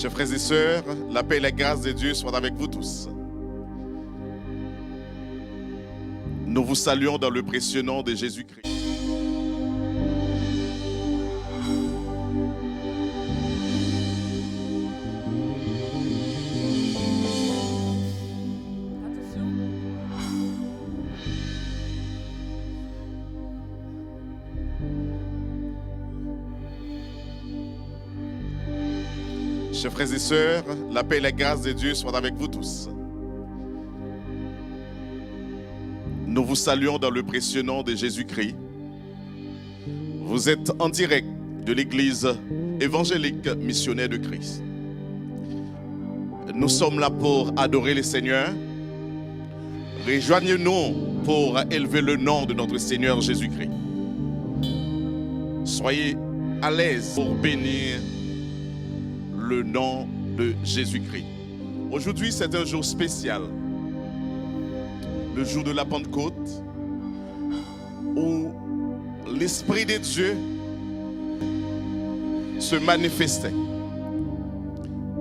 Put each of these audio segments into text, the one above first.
Chers frères et sœurs, la paix et la grâce de Dieu soient avec vous tous. Nous vous saluons dans le précieux nom de Jésus-Christ. Chers frères et sœurs, la paix et la grâce de Dieu soient avec vous tous. Nous vous saluons dans le précieux nom de Jésus-Christ. Vous êtes en direct de l'Église évangélique missionnaire de Christ. Nous sommes là pour adorer le Seigneur. Rejoignez-nous pour élever le nom de notre Seigneur Jésus-Christ. Soyez à l'aise pour bénir le nom de Jésus-Christ. Aujourd'hui, c'est un jour spécial, le jour de la Pentecôte, où l'Esprit de Dieu se manifestait.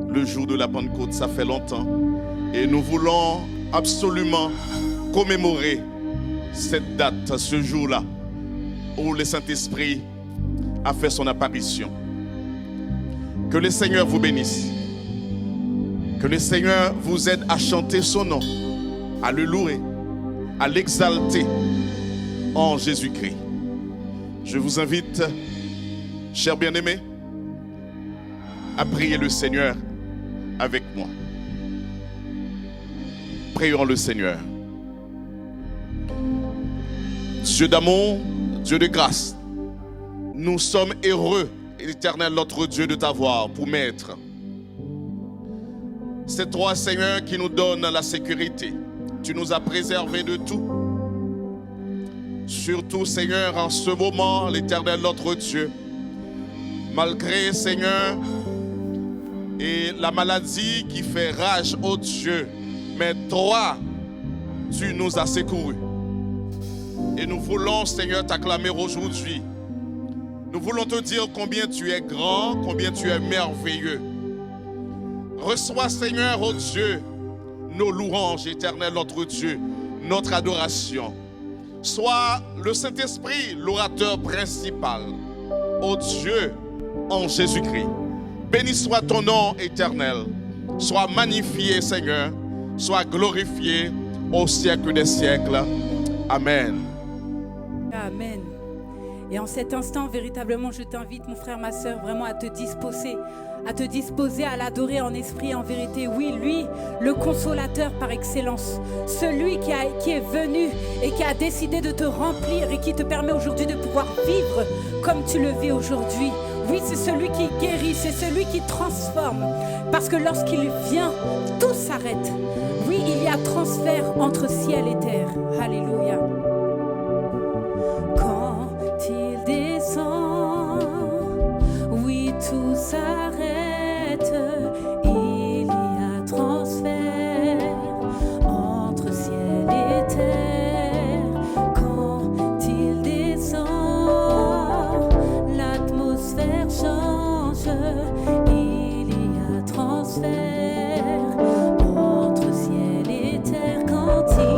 Le jour de la Pentecôte, ça fait longtemps, et nous voulons absolument commémorer cette date, ce jour-là, où le Saint-Esprit a fait son apparition. Que le Seigneur vous bénisse. Que le Seigneur vous aide à chanter son nom, à le louer, à l'exalter en Jésus-Christ. Je vous invite, chers bien-aimés, à prier le Seigneur avec moi. Prions le Seigneur. Dieu d'amour, Dieu de grâce, nous sommes heureux, Éternel, notre Dieu, de t'avoir pour maître. C'est toi, Seigneur, qui nous donne la sécurité. Tu nous as préservés de tout. Surtout, Seigneur, en ce moment, l'Éternel, notre Dieu, malgré, Seigneur, et la maladie qui fait rage, ô Dieu, mais toi, tu nous as secourus. Et nous voulons, Seigneur, t'acclamer aujourd'hui. Nous voulons te dire combien tu es grand, combien tu es merveilleux. Reçois, Seigneur, ô Dieu, nos louanges, Éternel, notre Dieu, notre adoration. Sois le Saint-Esprit, l'orateur principal, ô Dieu, en Jésus-Christ. Béni soit ton nom, Éternel. Sois magnifié, Seigneur. Sois glorifié au siècle des siècles. Amen. Amen. Et en cet instant, véritablement, je t'invite, mon frère, ma soeur, vraiment à te disposer à l'adorer en esprit et en vérité. Oui, lui, le consolateur par excellence, celui qui est venu et qui a décidé de te remplir et qui te permet aujourd'hui de pouvoir vivre comme tu le vis aujourd'hui. Oui, c'est celui qui guérit, c'est celui qui transforme. Parce que lorsqu'il vient, tout s'arrête. Oui, il y a transfert entre ciel et terre. Alléluia. Il descend, oui, tout s'arrête. Il y a transfert entre ciel et terre. Quand il descend, l'atmosphère change. Il y a transfert entre ciel et terre. Quand il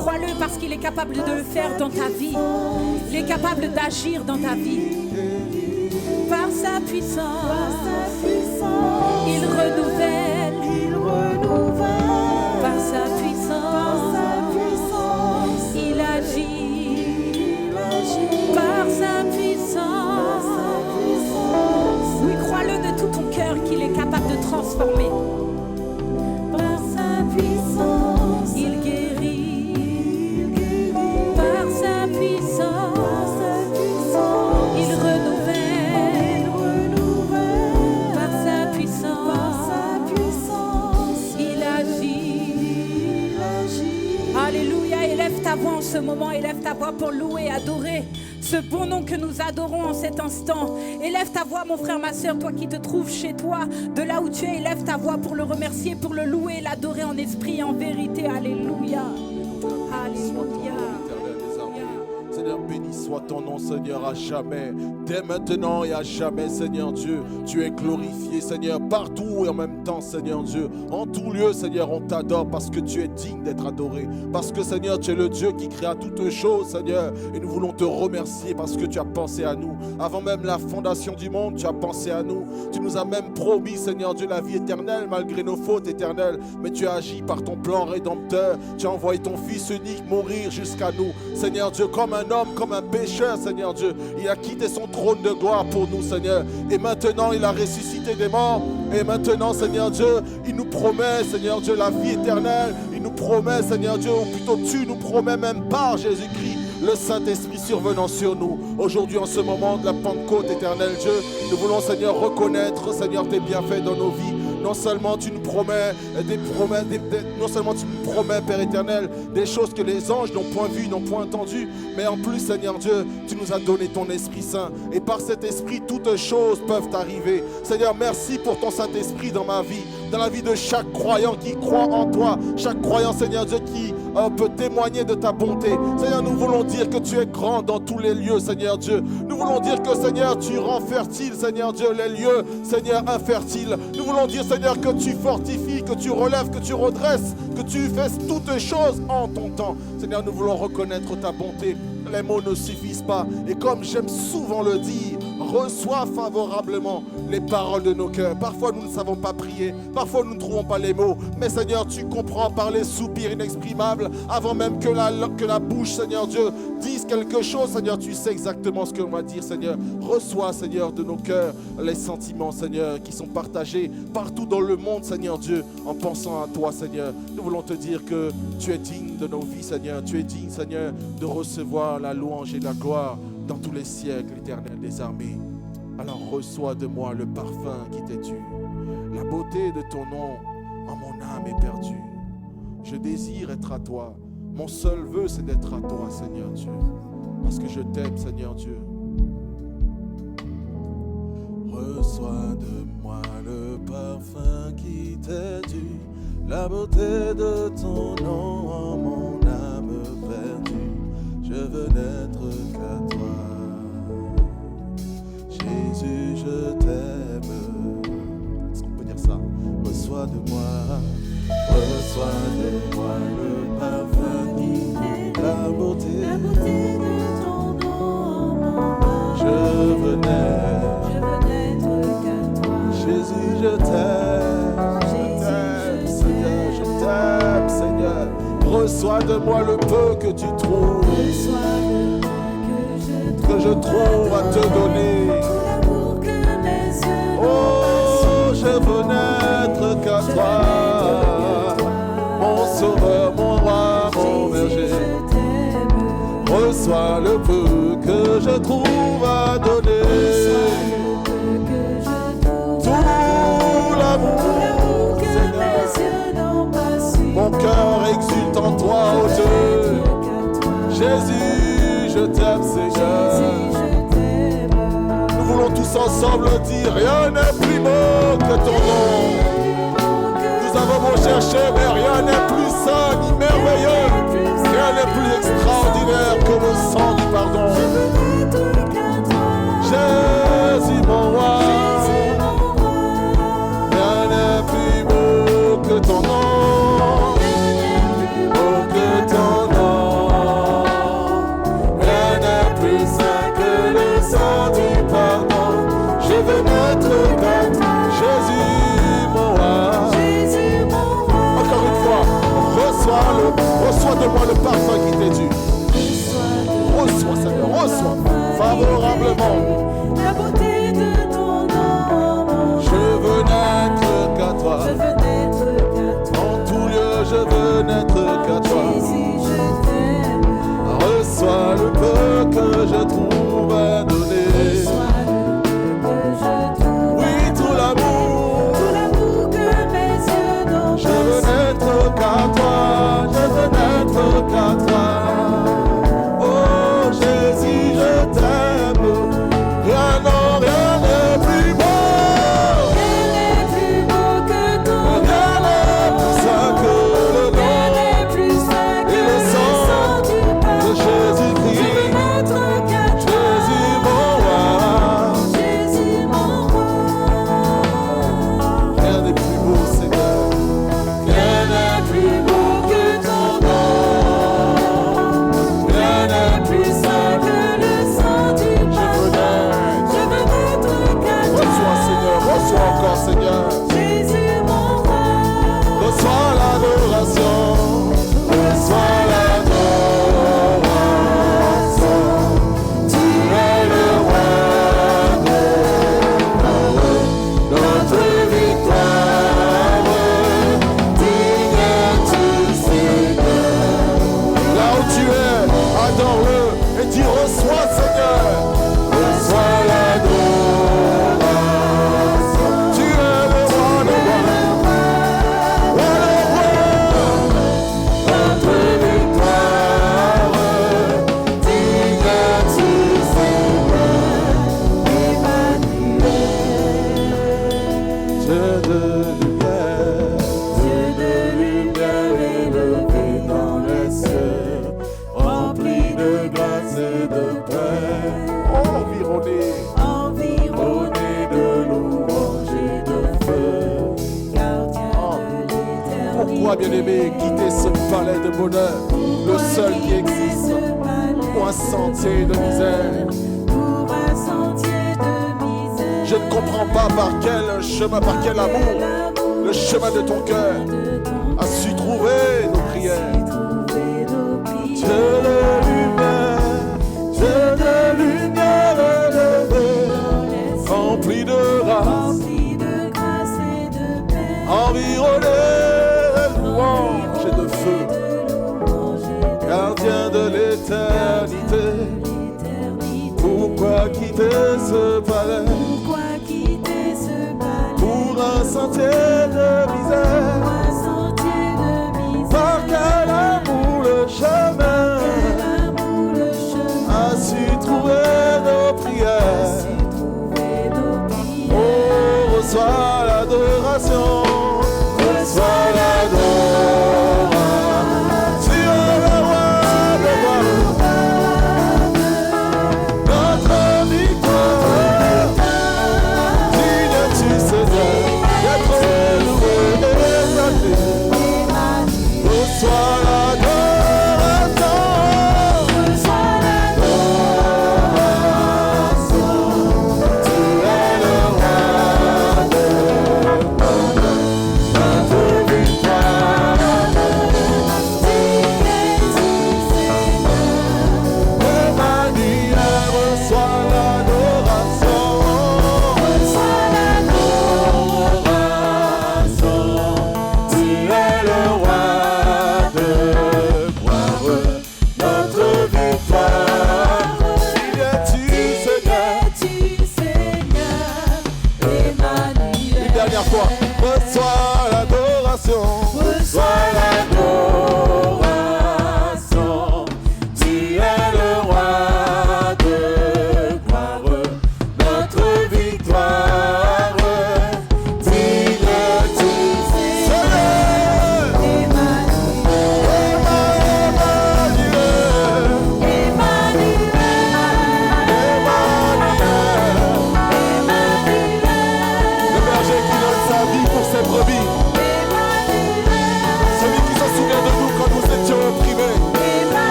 crois-le parce qu'il est capable de le faire dans ta vie. Il est capable d'agir dans ta vie. Par sa puissance, il renouvelle. Par sa puissance, il agit. Par sa puissance. Oui, crois-le de tout ton cœur qu'il est capable de transformer. Par sa puissance, il guérit. Par sa puissance, il renouvelle. Par sa puissance, il agit. Alléluia, élève ta voix en ce moment, élève ta voix pour louer, adorer ce bon nom que nous adorons en cet instant. Élève ta voix, mon frère, ma soeur, toi qui te trouves chez toi, de là où tu es, élève ta voix pour le remercier, pour le louer, l'adorer en esprit et en vérité. Alléluia. Alléluia. Seigneur, béni soit ton nom, Seigneur, à jamais. Dès maintenant et à jamais, Seigneur Dieu. Tu es glorifié, Seigneur, partout et en même temps, Seigneur Dieu. En tout lieu, Seigneur, on t'adore parce que tu es digne d'être adoré. Parce que, Seigneur, tu es le Dieu qui créa toutes choses, Seigneur. Et nous voulons te remercier parce que tu as pensé à nous. Avant même la fondation du monde, tu as pensé à nous. Tu nous as même promis, Seigneur Dieu, la vie éternelle malgré nos fautes éternelles. Mais tu as agi par ton plan rédempteur. Tu as envoyé ton Fils unique mourir jusqu'à nous. Seigneur Dieu, comme un homme, comme un pécheur, Seigneur Dieu. Il a quitté son trône de gloire pour nous, Seigneur. Et maintenant, il a ressuscité des morts. Et maintenant, Seigneur Dieu, il nous promet, Seigneur Dieu, la vie éternelle. Il nous promet, Seigneur Dieu, ou plutôt tu nous promets même par Jésus-Christ, le Saint-Esprit survenant sur nous. Aujourd'hui, en ce moment de la Pentecôte éternelle, Dieu, nous voulons, Seigneur, reconnaître, Seigneur, tes bienfaits dans nos vies. Non seulement tu nous promets non seulement tu nous promets, Père éternel, des choses que les anges n'ont point vues, n'ont point entendues, mais en plus, Seigneur Dieu, tu nous as donné ton Esprit Saint. Et par cet Esprit, toutes choses peuvent arriver. Seigneur, merci pour ton Saint-Esprit dans ma vie, dans la vie de chaque croyant qui croit en toi, chaque croyant, Seigneur Dieu, qui peut témoigner de ta bonté. Seigneur, nous voulons dire que tu es grand dans tous les lieux, Seigneur Dieu. Nous voulons dire que, Seigneur, tu rends fertile, Seigneur Dieu, les lieux, Seigneur, infertiles. Nous voulons dire, Seigneur, que tu fortifies, que tu relèves, que tu redresses, que tu fasses toutes choses en ton temps. Seigneur, nous voulons reconnaître ta bonté. Les mots ne suffisent pas. Et comme j'aime souvent le dire, reçois favorablement les paroles de nos cœurs. Parfois, nous ne savons pas prier. Parfois, nous ne trouvons pas les mots. Mais Seigneur, tu comprends par les soupirs inexprimables, avant même que la bouche, Seigneur Dieu, dise quelque chose. Seigneur, tu sais exactement ce que l'on va dire, Seigneur. Reçois, Seigneur, de nos cœurs les sentiments, Seigneur, qui sont partagés partout dans le monde, Seigneur Dieu, en pensant à toi, Seigneur. Nous voulons te dire que tu es digne de nos vies, Seigneur. Tu es digne, Seigneur, de recevoir la louange et la gloire dans tous les siècles, l'Éternel des armées. Alors reçois de moi le parfum qui t'est dû. La beauté de ton nom en mon âme est perdue. Je désire être à toi. Mon seul vœu, c'est d'être à toi, Seigneur Dieu. Parce que je t'aime, Seigneur Dieu. Reçois de moi le parfum qui t'est dû. La beauté de ton nom en mon âme perdue. Je veux n'être qu'à toi. Jésus, je t'aime. Est-ce qu'on peut dire ça? Reçois de moi le parfum qui t'est dû. La beauté de ton nom. Je veux n'être qu'à toi. Jésus, je t'aime. Seigneur, je t'aime, Seigneur. Reçois de moi le peu que tu trouves. Que je trouve à te donner. Oh, je veux n'être qu'à toi, mon sauveur, mon roi, mon berger. Reçois le peu que je trouve à donner. Tout l'amour, Seigneur. Mon cœur exulte en toi, ô Dieu. Jésus, je t'aime, Seigneur. Nous voulons tous ensemble dire, rien n'est plus beau que ton nom. Nous avons beau chercher, mais rien n'est plus saint ni merveilleux. Rien n'est plus extraordinaire que le sang du pardon. Jésus, mon roi. Rien n'est plus beau que ton nom. Beau que ton nom. Apporte-moi le parfum qui t'est dû. Reçois, Seigneur, reçois favorablement. La beauté de ton nom. Je veux n'être qu'à toi. Je veux n'être qu'à toi. En tout lieu, je veux n'être qu'à toi. Jésus, je t'aime. Reçois le peu que je trouve à donner. Reçois le peu que je trouve. Oui, tout l'amour que mes yeux n'ont je veux n'être qu'à toi. Je veux n'être qu'à toi. Oh Jésus, je t'aime. Rien, non, rien n'est plus beau. Rien n'est plus beau que ton Rien n'est plus saint que le Rien nom n'est plus saint que et le sang du de pardon. Je veux Jésus-Christ. n'être qu'à toi. Jésus, mon roi. Jésus, mon roi. Rien n'est plus beau, Seigneur. Rien n'est plus beau que ton nom. Rien n'est plus saint que le sang du pardon. Je veux n'être qu'à toi. Reçois, Seigneur. Reçois encore, Seigneur. Jésus, mon roi. Reçois l'adoration. Reçois l'adoration. Tu es le roi des rois. Notre victoire. Digne tu Seigneur. Là où tu es, adore-le et dis reçois, Seigneur. Reçois l'adoration. Tu es le roi des rois. Roi des rois. Notre victoire. Digne tu Seigneur. Dieu de lumière. Dieu de lumière élevé dans les cieux, rempli de grâce et de paix, environné de louanges et de feu. Pourquoi, bien-aimé, quitter ce palais de bonheur, le seul qui existe, pour un sentier de misère? Je ne comprends pas par quel chemin, par quel amour, le chemin de ton cœur a su trouver nos prières. Dieu de lumière élevé, rempli de grâce, environné de louanges et de feu, gardien de l'éternité. Pourquoi quitter ce palais pour un sentier de misère? Par quel amour le chemin a su trouver nos prières? Oh, reçois l'adoration, reçois l'adoration. Tu es le roi des rois. Notre victoire, digne tu Seigneur, d'être loué.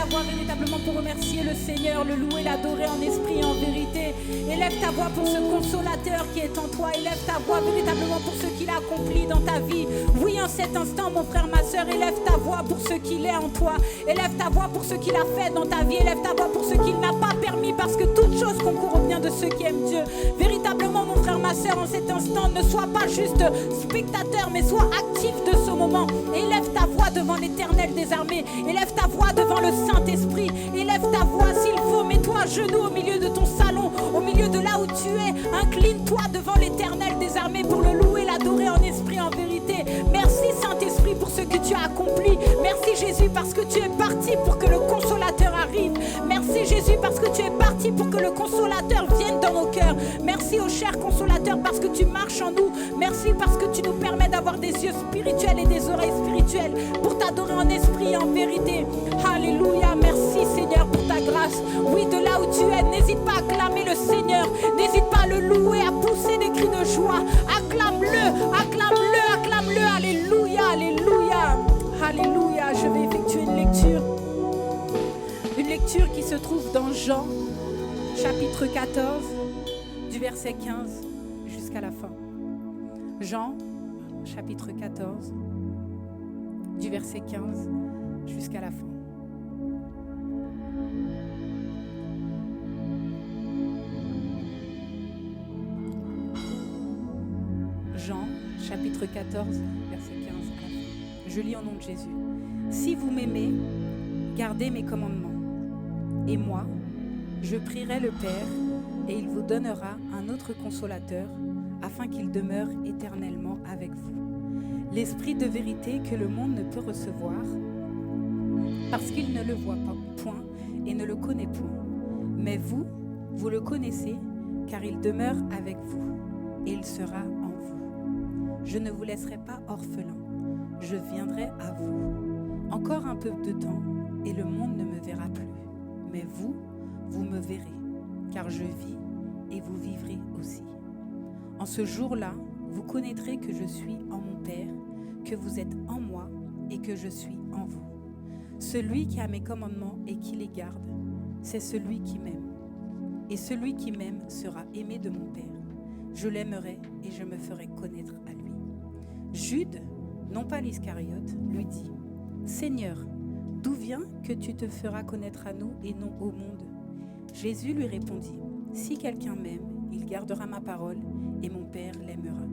ta voix véritablement pour remercier le Seigneur, le louer, l'adorer en esprit et en vérité. Élève ta voix pour ce consolateur qui est en toi. Élève ta voix véritablement pour ce qu'il a accompli dans ta vie. Oui, en cet instant, mon frère, ma soeur, élève ta voix pour ce qu'il est en toi. Élève ta voix pour ce qu'il a fait dans ta vie. Élève ta voix pour ce qu'il n'a pas permis, parce que toute chose concourt au bien de ceux qui aiment Dieu. Véritablement, mon frère, ma soeur, en cet instant, ne sois pas juste spectateur, mais sois actif de ce moment. Élève ta voix devant l'Éternel des armées. Élève ta voix devant le Saint-Esprit. Élève ta voix s'il faut. Mets-toi à genoux au milieu de ton salon, au milieu de là où tu es. Incline-toi devant l'Éternel des armées pour le louer, l'adorer en esprit, en vérité. Merci Saint-Esprit pour ce que tu as accompli. Merci Jésus parce que tu es parti pour que le Consolateur arrive. Merci Jésus parce que tu es parti pour que le Consolateur vienne dans nos cœurs. Merci au cher Consolateur parce que tu marches en nous. Merci parce que tu nous permets d'avoir des yeux spirituels et des oreilles spirituelles pour t'adorer en esprit et en vérité. Alléluia, merci Seigneur pour ta grâce. Oui, de là où tu es, n'hésite pas à acclamer le Seigneur. N'hésite pas à le louer, à pousser des cris de joie. Acclame-le, acclame-le, acclame-le. Alléluia, alléluia, alléluia. Je vais effectuer une lecture. Une lecture qui se trouve dans Jean, chapitre 14, du verset 15 jusqu'à la fin. Jean, chapitre 14, du verset 15 jusqu'à la fin. Jean, chapitre 14, verset 15 à la fin. Je lis au nom de Jésus. Si vous m'aimez, gardez mes commandements. Et moi, je prierai le Père, et il vous donnera un autre consolateur, afin qu'il demeure éternellement avec vous. L'Esprit de vérité que le monde ne peut recevoir, parce qu'il ne le voit pas, point, et ne le connaît point. Mais vous, vous le connaissez, car il demeure avec vous, et il sera en vous. Je ne vous laisserai pas orphelin, je viendrai à vous. Encore un peu de temps, et le monde ne me verra plus. Mais vous, vous me verrez, car je vis, et vous vivrez aussi. En ce jour-là, vous connaîtrez que je suis en mon Père, que vous êtes en moi et que je suis en vous. Celui qui a mes commandements et qui les garde, c'est celui qui m'aime. Et celui qui m'aime sera aimé de mon Père. Je l'aimerai et je me ferai connaître à lui. Jude, non pas l'Iscariote, lui dit : Seigneur, d'où vient que tu te feras connaître à nous et non au monde ? Jésus lui répondit : Si quelqu'un m'aime, il gardera ma parole et mon Père l'aimera.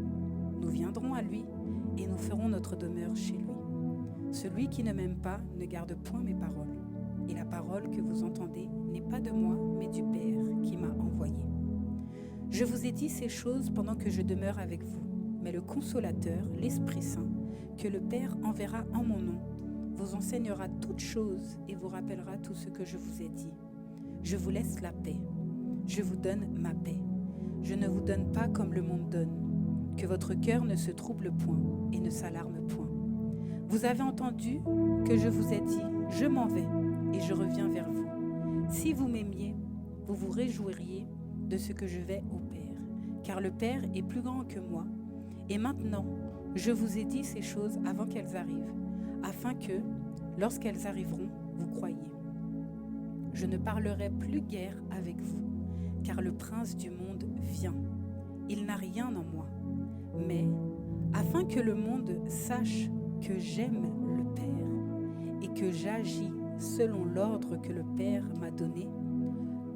Nous viendrons à lui et nous ferons notre demeure chez lui. Celui qui ne m'aime pas ne garde point mes paroles. Et la parole que vous entendez n'est pas de moi, mais du Père qui m'a envoyé. Je vous ai dit ces choses pendant que je demeure avec vous. Mais le Consolateur, l'Esprit Saint, que le Père enverra en mon nom, vous enseignera toutes choses et vous rappellera tout ce que je vous ai dit. Je vous laisse la paix. Je vous donne ma paix. Je ne vous donne pas comme le monde donne. Que votre cœur ne se trouble point et ne s'alarme point. Vous avez entendu que je vous ai dit, je m'en vais et je reviens vers vous. Si vous m'aimiez, vous vous réjouiriez de ce que je vais au Père, car le Père est plus grand que moi. Et maintenant, je vous ai dit ces choses avant qu'elles arrivent, afin que, lorsqu'elles arriveront, vous croyiez. Je ne parlerai plus guère avec vous, car le prince du monde vient. Il n'a rien en moi. Mais, afin que le monde sache que j'aime le Père et que j'agis selon l'ordre que le Père m'a donné,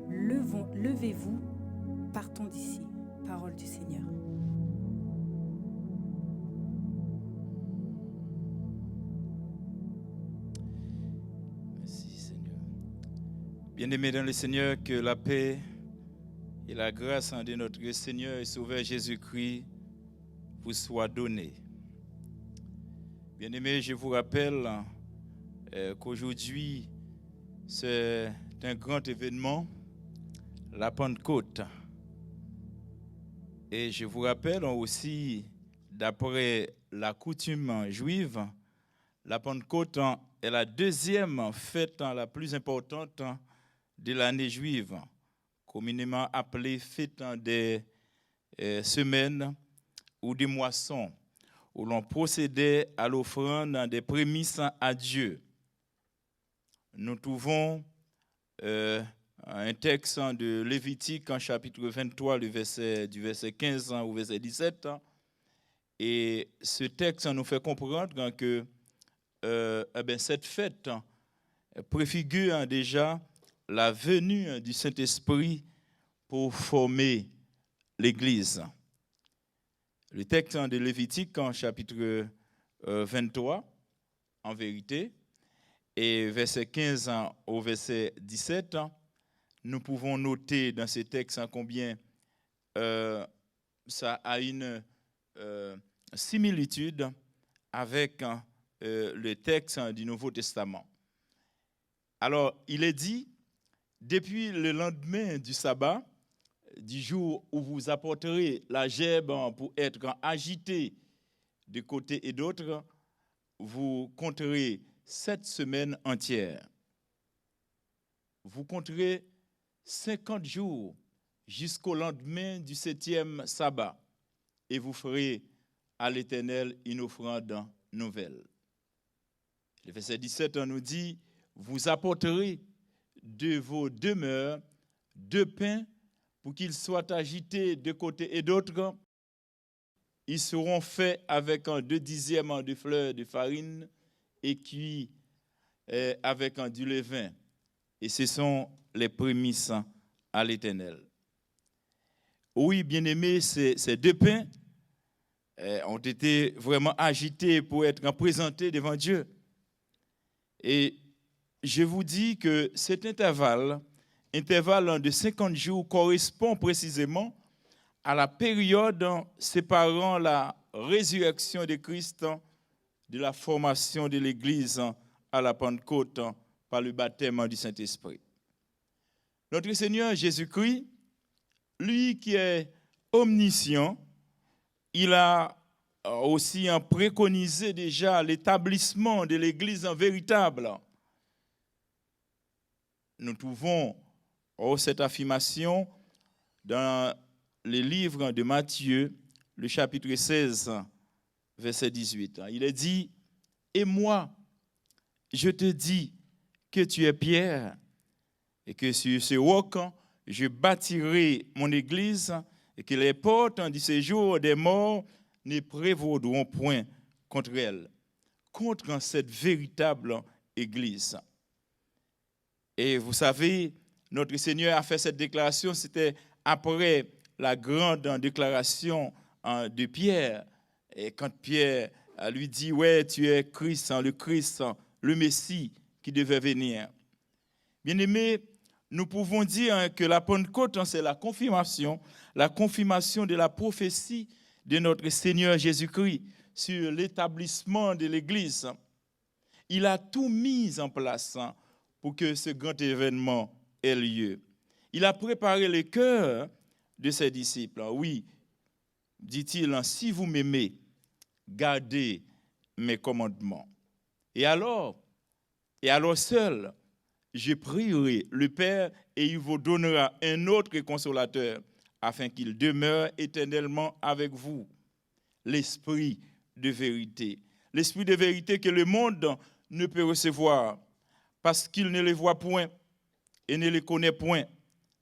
levez-vous, partons d'ici. Parole du Seigneur. Merci Seigneur. Bien-aimés dans le Seigneur, que la paix et la grâce de notre Seigneur et Sauveur Jésus-Christ vous soit donnée. Bien-aimés, je vous rappelle qu'aujourd'hui, c'est un grand événement, la Pentecôte. Et je vous rappelle aussi, d'après la coutume juive, la Pentecôte est la deuxième fête la plus importante de l'année juive, communément appelée fête des semaines ou des moissons, où l'on procédait à l'offrande des prémices à Dieu. nous trouvons un texte de Lévitique en chapitre 23, du verset 15 au verset 17. Et ce texte nous fait comprendre que cette fête préfigure déjà la venue du Saint-Esprit pour former l'Église. Le texte de Lévitique en chapitre 23, en vérité, et verset 15 au verset 17, nous pouvons noter dans ces textes combien ça a une similitude avec le texte du Nouveau Testament. Alors, il est dit, depuis le lendemain du sabbat, du jour où vous apporterez la gèbe pour être agité de côté et d'autre, vous compterez 7 semaines entières. Vous compterez 50 jours jusqu'au lendemain du 7e sabbat et vous ferez à l'Éternel une offrande nouvelle. Le verset 17 nous dit, vous apporterez de vos demeures 2 pains pour qu'ils soient agités de côté et d'autre. Ils seront faits avec 2 dixièmes de fleur de farine et cuits avec du levain. Et ce sont les prémices à l'Éternel. Oui, bien-aimés, ces 2 pains ont été vraiment agités pour être présentés devant Dieu. Et je vous dis que cet intervalle de 50 jours correspond précisément à la période séparant la résurrection de Christ de la formation de l'Église à la Pentecôte par le baptême du Saint-Esprit. Notre Seigneur Jésus-Christ, lui qui est omniscient, il a aussi préconisé déjà l'établissement de l'Église véritable. Nous trouvons cette affirmation dans le livre de Matthieu, le chapitre 16, verset 18. Il est dit, « Et moi, je te dis que tu es Pierre, et que sur ce roc, je bâtirai mon église, et que les portes du séjour des morts ne prévaudront point contre elle, contre cette véritable église. » Et vous savez, notre Seigneur a fait cette déclaration, c'était après la grande déclaration de Pierre. Et quand Pierre lui dit, ouais, tu es Christ, le Messie qui devait venir. Bien-aimés, nous pouvons dire que la Pentecôte, c'est la confirmation de la prophétie de notre Seigneur Jésus-Christ sur l'établissement de l'Église. Il a tout mis en place pour que ce grand événement ait lieu. Il a préparé le cœur de ses disciples. Oui, dit-il, si vous m'aimez, gardez mes commandements. Et alors seul, je prierai le Père et il vous donnera un autre consolateur afin qu'il demeure éternellement avec vous. L'Esprit de vérité. L'Esprit de vérité que le monde ne peut recevoir parce qu'il ne le voit point et ne le connaît point.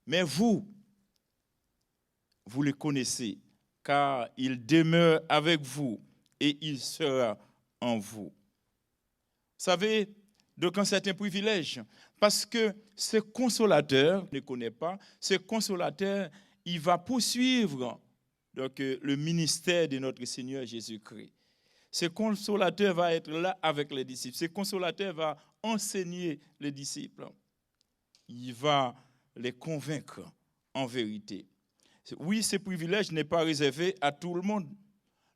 Mais vous le connaissez, car il demeure avec vous et il sera en vous. Vous savez, donc c'est un privilège, parce que ce consolateur ne connaît pas, ce consolateur, il va poursuivre donc, le ministère de notre Seigneur Jésus-Christ. Ce consolateur va être là avec les disciples, ce consolateur va enseigner les disciples. Il va les convaincre en vérité. Oui, ce privilège n'est pas réservé à tout le monde.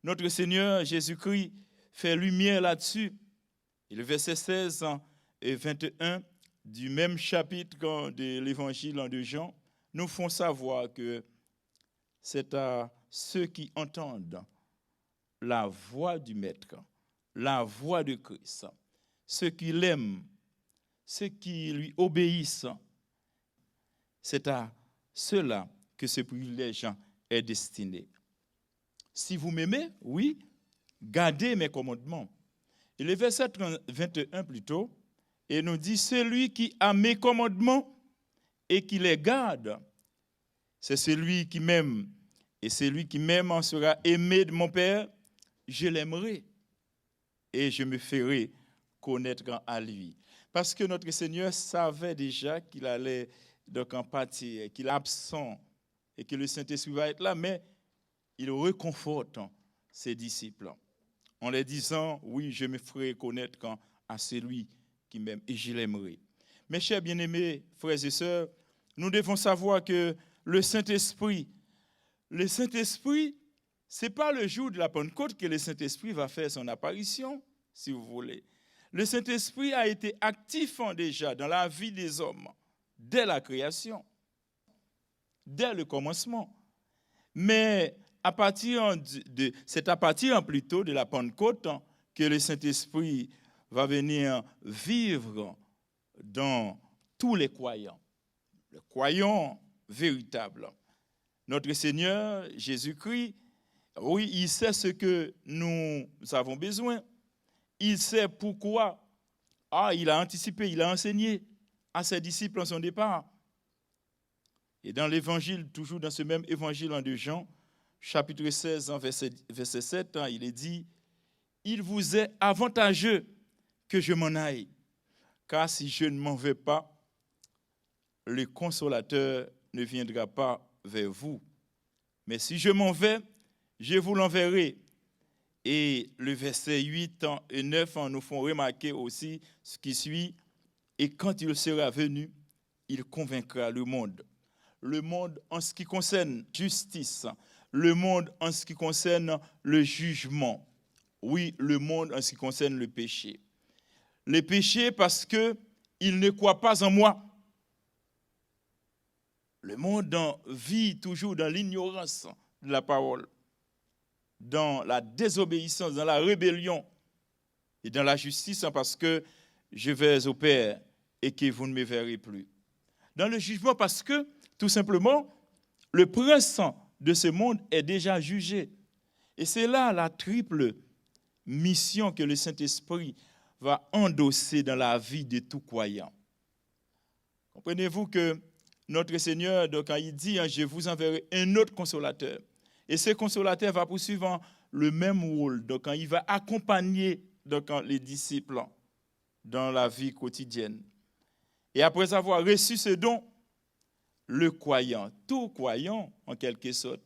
Notre Seigneur Jésus-Christ fait lumière là-dessus. Et le verset 16 et 21 du même chapitre de l'évangile de Jean nous font savoir que c'est à ceux qui entendent la voix du Maître, la voix de Christ, ceux qui l'aiment, ceux qui lui obéissent, c'est à ceux-là que ce privilège est destiné. Si vous m'aimez, oui, gardez mes commandements. Et le verset 21 plutôt, Et nous dit, celui qui a mes commandements et qui les garde, c'est celui qui m'aime. Et celui qui m'aime en sera aimé de mon Père, je l'aimerai et je me ferai connaître à lui. Parce que notre Seigneur savait déjà qu'il allait donc en pâtir, qu'il est absent et que le Saint-Esprit va être là, mais il réconforte ses disciples en leur disant, oui, je me ferai connaître à celui qui m'aime et je l'aimerai. Mes chers bien-aimés, frères et sœurs, nous devons savoir que le Saint-Esprit, ce n'est pas le jour de la Pentecôte que le Saint-Esprit va faire son apparition, si vous voulez. Le Saint-Esprit a été actif déjà dans la vie des hommes, dès la création, dès le commencement. Mais c'est à partir plutôt de la Pentecôte que le Saint-Esprit va venir vivre dans tous les croyants véritables. Notre Seigneur Jésus-Christ, oui, il sait ce que nous avons besoin. Il sait pourquoi. Il a anticipé, il a enseigné à ses disciples en son départ. Et dans l'évangile, toujours dans ce même évangile de Jean, chapitre 16, verset 7, il est dit, « Il vous est avantageux que je m'en aille, car si je ne m'en vais pas, le consolateur ne viendra pas vers vous. Mais si je m'en vais, je vous l'enverrai. » Et le verset 8 et 9 nous font remarquer aussi ce qui suit. « Et quand il sera venu, il convaincra le monde. » Le monde en ce qui concerne justice, le monde en ce qui concerne le jugement. Oui, le monde en ce qui concerne le péché. Le péché parce qu'il ne croit pas en moi. Le monde vit toujours dans l'ignorance de la parole, dans la désobéissance, dans la rébellion et dans la justice parce que je vais au Père et que vous ne me verrez plus. Dans le jugement parce que, tout simplement, le prince de ce monde est déjà jugé. Et c'est là la triple mission que le Saint-Esprit va endosser dans la vie de tout croyant. Comprenez-vous que notre Seigneur, donc, quand il dit, je vous enverrai un autre consolateur. Et ce consolateur va poursuivre le même rôle. Donc, il va accompagner donc, les disciples dans la vie quotidienne. Et après avoir reçu ce don, le croyant, tout croyant en quelque sorte,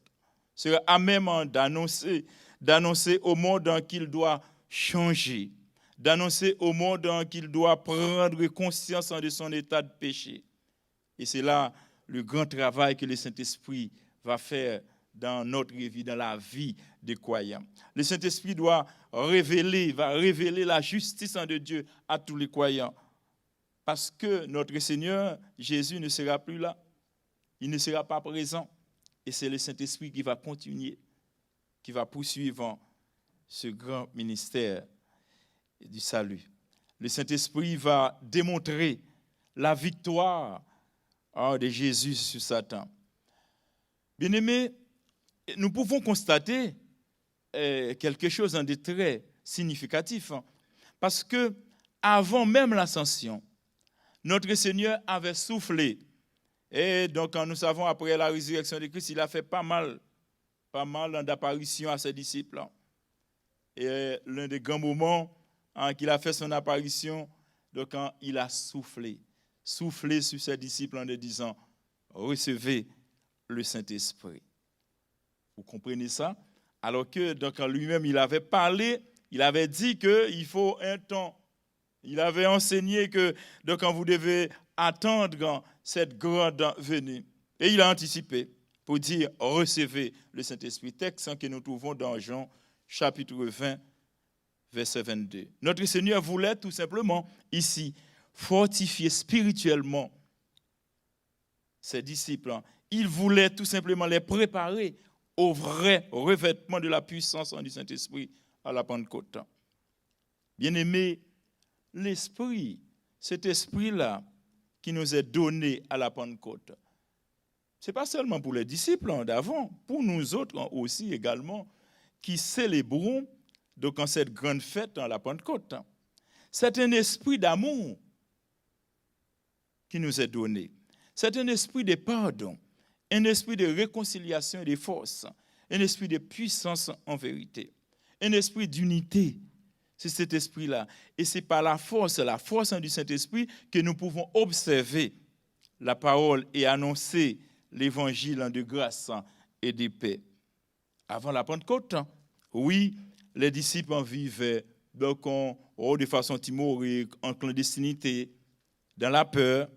sera à même d'annoncer au monde qu'il doit changer, d'annoncer au monde qu'il doit prendre conscience de son état de péché. Et c'est là le grand travail que le Saint-Esprit va faire dans notre vie, dans la vie des croyants. Le Saint-Esprit va révéler la justice de Dieu à tous les croyants. Parce que notre Seigneur, Jésus, ne sera plus là. Il ne sera pas présent. Et c'est le Saint-Esprit qui va continuer, qui va poursuivre ce grand ministère du salut. Le Saint-Esprit va démontrer la victoire de Jésus sur Satan. Bien-aimés, nous pouvons constater quelque chose de très significatif, parce que avant même l'ascension, notre Seigneur avait soufflé. Et donc, nous savons, après la résurrection de Christ, il a fait pas mal d'apparitions à ses disciples. Et l'un des grands moments qu'il a fait son apparition, donc, il a soufflé sur ses disciples en leur disant, recevez le Saint-Esprit. Vous comprenez ça? Alors que donc, lui-même, il avait parlé, il avait dit qu'il faut un temps. Il avait enseigné que donc, vous devez attendre cette grande venue. Et il a anticipé pour dire, recevez le Saint-Esprit. Texte que nous trouvons dans Jean, chapitre 20, verset 22. Notre Seigneur voulait tout simplement, ici, fortifier spirituellement ses disciples. Il voulait tout simplement les préparer au vrai revêtement de la puissance du Saint-Esprit à la Pentecôte. Bien-aimés, l'Esprit, cet Esprit-là qui nous est donné à la Pentecôte, ce n'est pas seulement pour les disciples d'avant, pour nous autres aussi également, qui célébrons donc en cette grande fête à la Pentecôte. C'est un esprit d'amour qui nous est donné. C'est un esprit de pardon, un esprit de réconciliation et de force, un esprit de puissance en vérité, un esprit d'unité. C'est cet esprit-là. Et c'est par la force du Saint-Esprit que nous pouvons observer la parole et annoncer l'évangile de grâce et de paix. Avant la Pentecôte, oui, les disciples en vivaient donc de façon timorique, en clandestinité, dans la peur,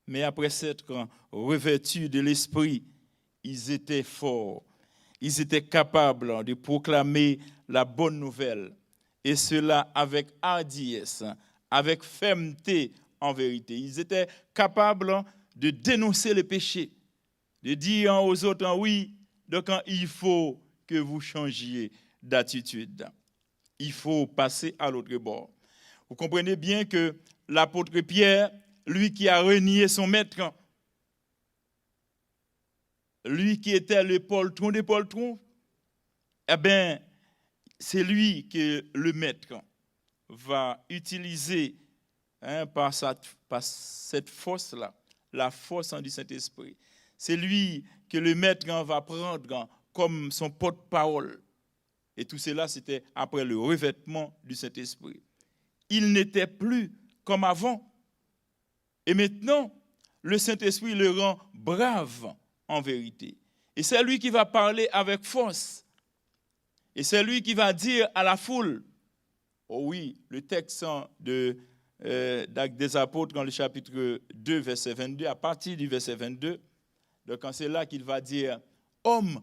mais après s'être revêtus de l'Esprit, ils étaient forts, ils étaient capables de proclamer la bonne nouvelle, et cela avec hardiesse, avec fermeté en vérité. Ils étaient capables de dénoncer le péché, de dire aux autres, oui, donc il faut que vous changiez d'attitude. Il faut passer à l'autre bord. Vous comprenez bien que l'apôtre Pierre, lui qui a renié son maître, lui qui était le poltron des poltrons, eh bien, c'est lui que le maître va utiliser par cette force-là, la force du Saint-Esprit. C'est lui que le maître va prendre comme son porte-parole. Et tout cela, c'était après le revêtement du Saint-Esprit. Il n'était plus comme avant. Et maintenant, le Saint-Esprit le rend brave en vérité. Et c'est lui qui va parler avec force. Et c'est lui qui va dire à la foule, oh oui, le texte d'Actes des Apôtres dans le chapitre 2, verset 22, à partir du verset 22, donc c'est là qu'il va dire, hommes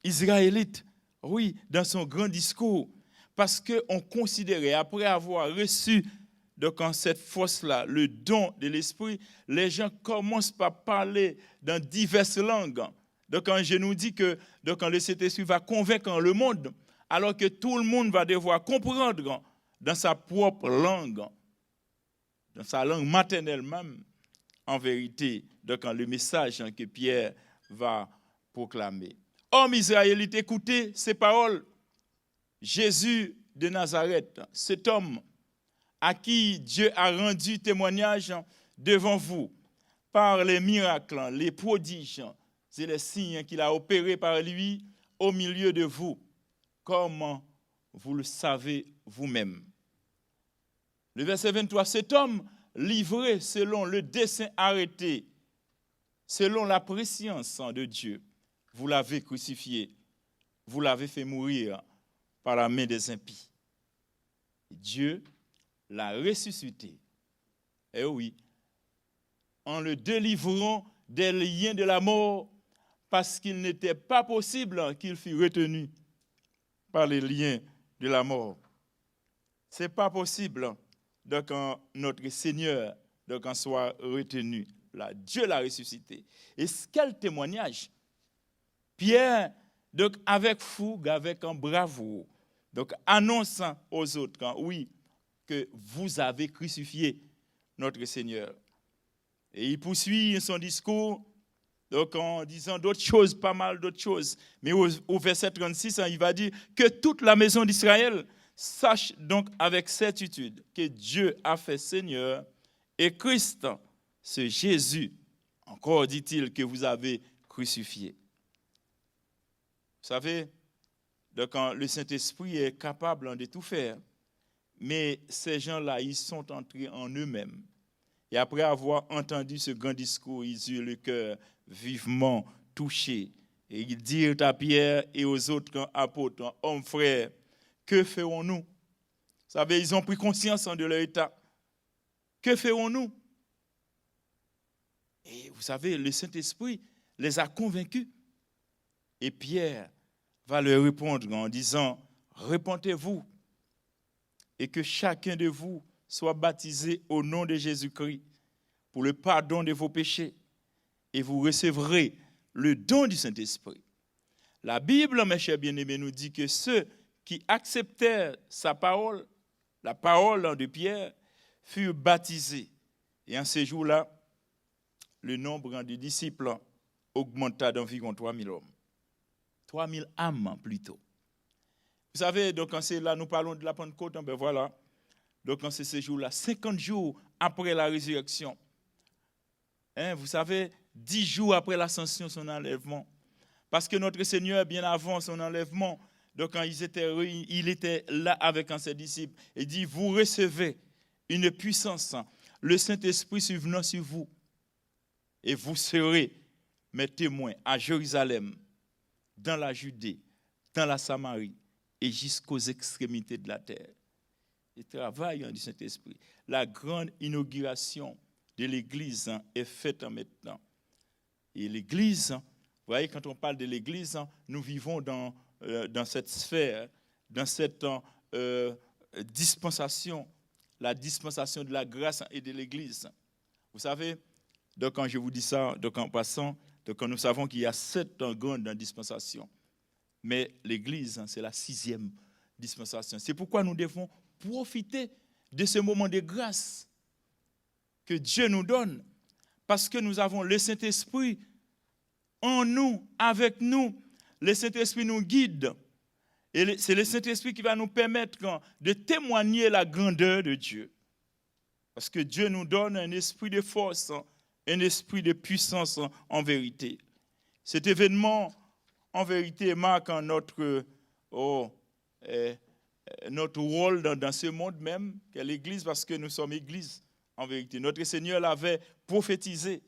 israélites, oui, dans son grand discours, parce qu'on considérait, après avoir reçu donc en cette force-là, le don de l'esprit, les gens commencent par parler dans diverses langues. Donc quand je nous dis que donc, le Saint-Esprit va convaincre le monde, alors que tout le monde va devoir comprendre dans sa propre langue, dans sa langue maternelle même, en vérité, donc le message que Pierre va proclamer. Hommes israélites, écoutez ces paroles. Jésus de Nazareth, cet homme à qui Dieu a rendu témoignage devant vous par les miracles, les prodiges et les signes qu'il a opérés par lui au milieu de vous, comme vous le savez vous-même. Le verset 23, cet homme livré selon le dessein arrêté, selon la prescience de Dieu, vous l'avez crucifié, vous l'avez fait mourir par la main des impies. Dieu l'a ressuscité. Eh oui, en le délivrant des liens de la mort, parce qu'il n'était pas possible qu'il fût retenu par les liens de la mort. Ce n'est pas possible que notre Seigneur en soit retenu. Là, Dieu l'a ressuscité. Et quel témoignage! Pierre, donc avec fougue, avec un bravoure, donc annonçant aux autres, oui, que vous avez crucifié notre Seigneur. Et il poursuit son discours donc en disant d'autres choses, pas mal d'autres choses. Mais au verset 36, il va dire que toute la maison d'Israël sache donc avec certitude que Dieu a fait Seigneur et Christ, ce Jésus, encore dit-il, que vous avez crucifié. Vous savez, donc, le Saint-Esprit est capable de tout faire, mais ces gens-là, ils sont entrés en eux-mêmes. Et après avoir entendu ce grand discours, ils eurent le cœur vivement touché. Et ils dirent à Pierre et aux autres apôtres, hommes frères, que ferons-nous? Vous savez, ils ont pris conscience de leur état. Que ferons-nous? Et vous savez, le Saint-Esprit les a convaincus. Et Pierre va leur répondre en disant, repentez-vous et que chacun de vous soit baptisé au nom de Jésus-Christ pour le pardon de vos péchés et vous recevrez le don du Saint-Esprit. La Bible, mes chers bien-aimés, nous dit que ceux qui acceptèrent sa parole, la parole de Pierre, furent baptisés. Et en ces jours-là, le nombre de disciples augmenta d'environ 3000 hommes. 3000 âmes plutôt. Vous savez, donc quand c'est là, nous parlons de la Pentecôte, ben voilà. Donc quand c'est ces jours-là, 50 jours après la résurrection, Vous savez, 10 jours après l'ascension, son enlèvement. Parce que notre Seigneur, bien avant son enlèvement, donc quand il était là avec ses disciples, il dit, vous recevez une puissance, le Saint-Esprit survenant sur vous, et vous serez mes témoins à Jérusalem, dans la Judée, dans la Samarie, et jusqu'aux extrémités de la terre. Le travail du Saint-Esprit. La grande inauguration de l'Église est faite maintenant. Et l'Église, vous voyez, quand on parle de l'Église, nous vivons dans cette sphère, dans cette dispensation, la dispensation de la grâce et de l'Église. Vous savez, donc quand je vous dis ça, donc en passant, donc nous savons qu'il y a 7 grandes dispensations. Mais l'Église, c'est la 6e dispensation. C'est pourquoi nous devons profiter de ce moment de grâce que Dieu nous donne, parce que nous avons le Saint-Esprit en nous, avec nous. Le Saint-Esprit nous guide. Et c'est le Saint-Esprit qui va nous permettre de témoigner la grandeur de Dieu. Parce que Dieu nous donne un esprit de force, un esprit de puissance en vérité. Cet événement, en vérité, marque notre rôle dans ce monde même, qu'est l'Église, parce que nous sommes Église, en vérité. Notre Seigneur l'avait prophétisé.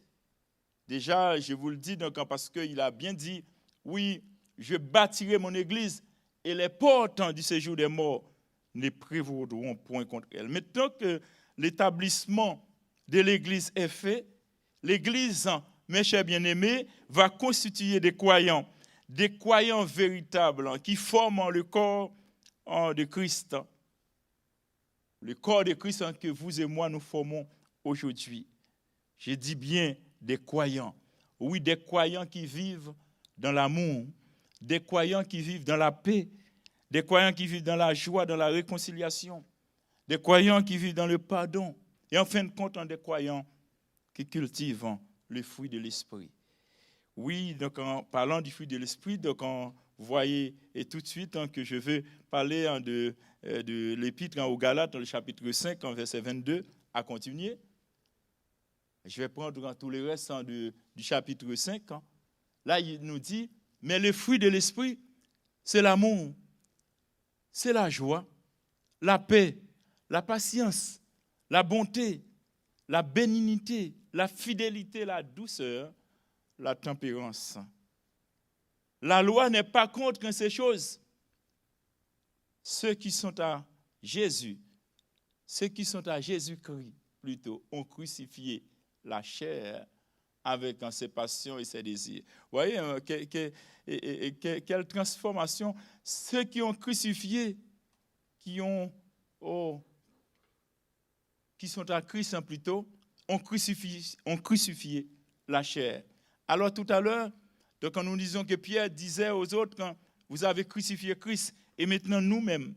Déjà, je vous le dis, donc, parce qu'il a bien dit, oui, je bâtirai mon Église, et les portes du séjour des morts ne prévaudront point contre elle. Maintenant que l'établissement de l'Église est fait, l'Église, mes chers bien-aimés, va constituer des croyants véritables qui forment le corps de Christ. Le corps de Christ que vous et moi nous formons aujourd'hui. Je dis bien des croyants. Oui, des croyants qui vivent dans l'amour, des croyants qui vivent dans la paix, des croyants qui vivent dans la joie, dans la réconciliation, des croyants qui vivent dans le pardon, et en fin de compte, des croyants qui cultivent le fruit de l'esprit. Oui, donc en parlant du fruit de l'esprit, donc vous voyez et tout de suite que je veux parler de l'épître aux Galates, dans le chapitre 5, verset 22, à continuer. Je vais prendre tout le reste du chapitre 5. Là, il nous dit, mais le fruit de l'esprit, c'est l'amour, c'est la joie, la paix, la patience, la bonté, la bénignité, la fidélité, la douceur, la tempérance. La loi n'est pas contre ces choses. Ceux qui sont à Jésus, ceux qui sont à Jésus-Christ, plutôt, ont crucifié la chair avec ses passions et ses désirs. Vous voyez, quelle transformation. Ceux qui ont crucifié, qui sont à Christ plutôt, ont crucifié la chair. Alors tout à l'heure, quand nous disons que Pierre disait aux autres, quand vous avez crucifié Christ, et maintenant nous-mêmes,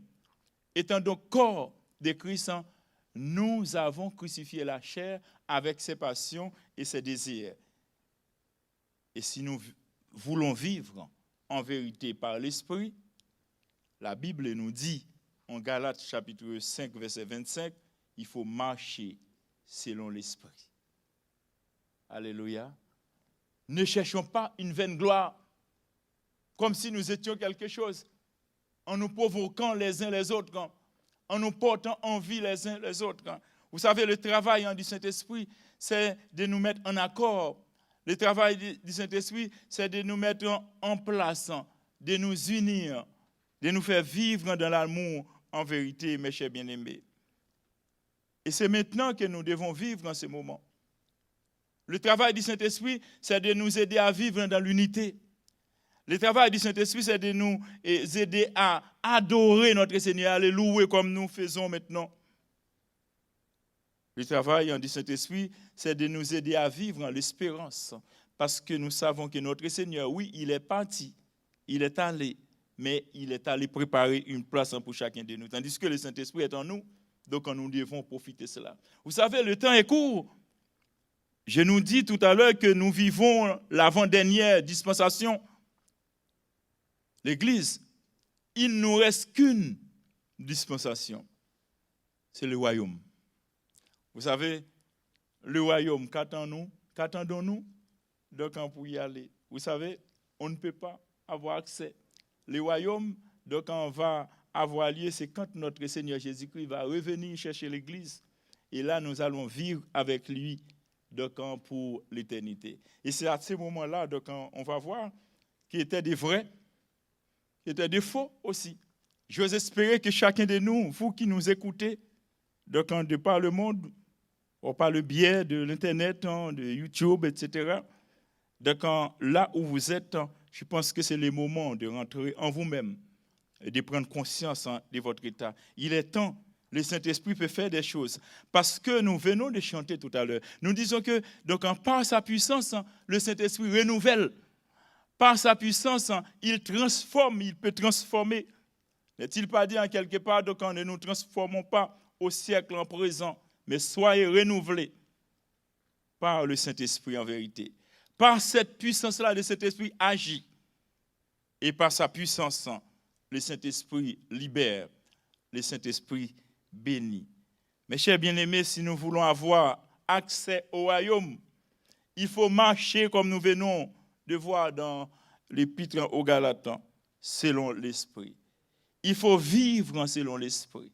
étant donc corps de Christ, nous avons crucifié la chair avec ses passions et ses désirs. Et si nous voulons vivre en vérité par l'Esprit, la Bible nous dit, en Galates chapitre 5, verset 25, il faut marcher selon l'Esprit. Alléluia. Ne cherchons pas une vaine gloire, comme si nous étions quelque chose, en nous provoquant les uns les autres, en nous portant envie les uns les autres. Vous savez, le travail du Saint-Esprit, c'est de nous mettre en accord. Le travail du Saint-Esprit, c'est de nous mettre en place, de nous unir, de nous faire vivre dans l'amour en vérité, mes chers bien-aimés. Et c'est maintenant que nous devons vivre en ce moment. Le travail du Saint-Esprit, c'est de nous aider à vivre dans l'unité. Le travail du Saint-Esprit, c'est de nous aider à adorer notre Seigneur, à le louer comme nous faisons maintenant. Le travail du Saint-Esprit, c'est de nous aider à vivre en l'espérance. Parce que nous savons que notre Seigneur, oui, il est parti, il est allé, mais il est allé préparer une place pour chacun de nous. Tandis que le Saint-Esprit est en nous, donc nous devons profiter de cela. Vous savez, le temps est court. Je nous dis tout à l'heure que nous vivons l'avant-dernière dispensation. L'Église, il ne nous reste qu'une dispensation. C'est le royaume. Vous savez, le royaume, qu'attendons-nous? Qu'attendons-nous donc pour y aller? Vous savez, on ne peut pas avoir accès. Le royaume, donc on va avoir lieu, c'est quand notre Seigneur Jésus-Christ va revenir chercher l'Église. Et là, nous allons vivre avec lui donc, pour l'éternité. Et c'est à ce moment-là donc, on va voir qu'il était des vrais, qu'il était des faux aussi. J'ose espérer que chacun de nous, vous qui nous écoutez, donc, de par le monde, ou par le biais de l'Internet, de YouTube, etc., donc, là où vous êtes, je pense que c'est le moment de rentrer en vous-même et de prendre conscience de votre état. Il est temps, le Saint-Esprit peut faire des choses. Parce que nous venons de chanter tout à l'heure. Nous disons que, donc, par sa puissance, le Saint-Esprit renouvelle. Par sa puissance, il transforme, il peut transformer. N'est-il pas dit en quelque part, donc, ne nous transformons pas au siècle en présent, mais soyez renouvelés par le Saint-Esprit en vérité. Par cette puissance-là, le Saint-Esprit agit. Et par sa puissance, le Saint-Esprit libère, le Saint-Esprit bénit. Mes chers bien-aimés, si nous voulons avoir accès au royaume, il faut marcher comme nous venons de voir dans l'Épître aux Galates, selon l'Esprit. Il faut vivre selon l'Esprit.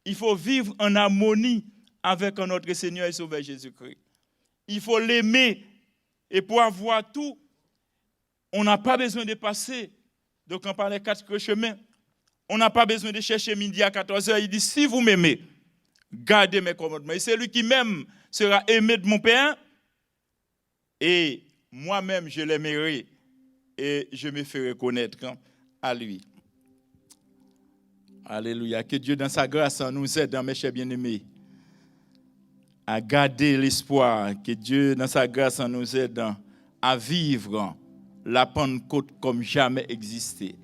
Il faut vivre en harmonie avec notre Seigneur et Sauveur Jésus-Christ. Il faut l'aimer. Et pour avoir tout, on n'a pas besoin de passer. Donc on parle des 4 chemins. On n'a pas besoin de chercher midi à 14h. Il dit, si vous m'aimez, gardez mes commandements. Et celui qui m'aime sera aimé de mon Père. Et moi-même, je l'aimerai. Et je me ferai connaître à lui. Alléluia. Que Dieu, dans sa grâce, nous aide, mes chers bien-aimés, à garder l'espoir. Que Dieu, dans sa grâce, nous aide à vivre la Pentecôte comme jamais existé.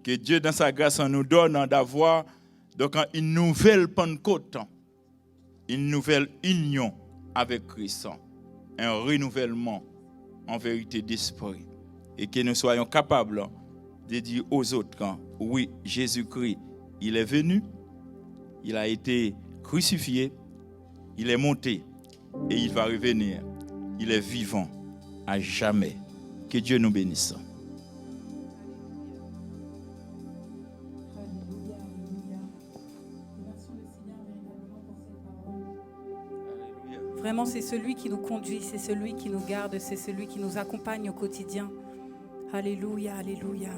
Que Dieu, dans sa grâce, nous donne d'avoir donc une nouvelle Pentecôte, une nouvelle union avec Christ, un renouvellement en vérité d'esprit. Et que nous soyons capables de dire aux autres, oui, Jésus-Christ, il est venu, il a été crucifié, il est monté et il va revenir. Il est vivant à jamais. Que Dieu nous bénisse. Vraiment, c'est celui qui nous conduit, c'est celui qui nous garde, c'est celui qui nous accompagne au quotidien. Alléluia, alléluia.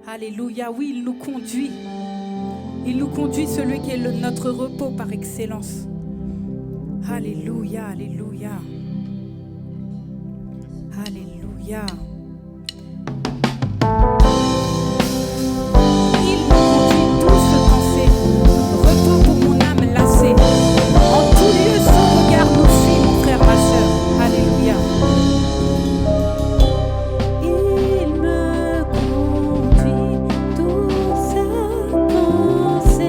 Alléluia, oui, il nous conduit. Il nous conduit, celui qui est notre repos par excellence. Alléluia, alléluia. Alléluia. Il nous conduit douce pensée, repos pour mon âme lassée. En tout lieu, son regard nous suit, mon frère, ma soeur. Alléluia. Il me conduit douce pensée. Repos pour mon âme lassée.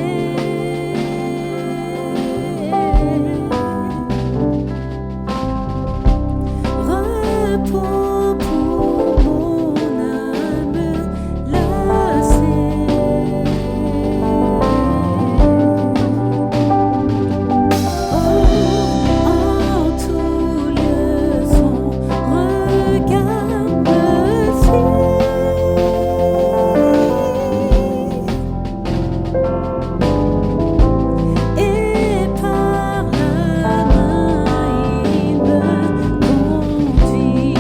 En tout lieu son regard me suit. Et par la main il me conduit.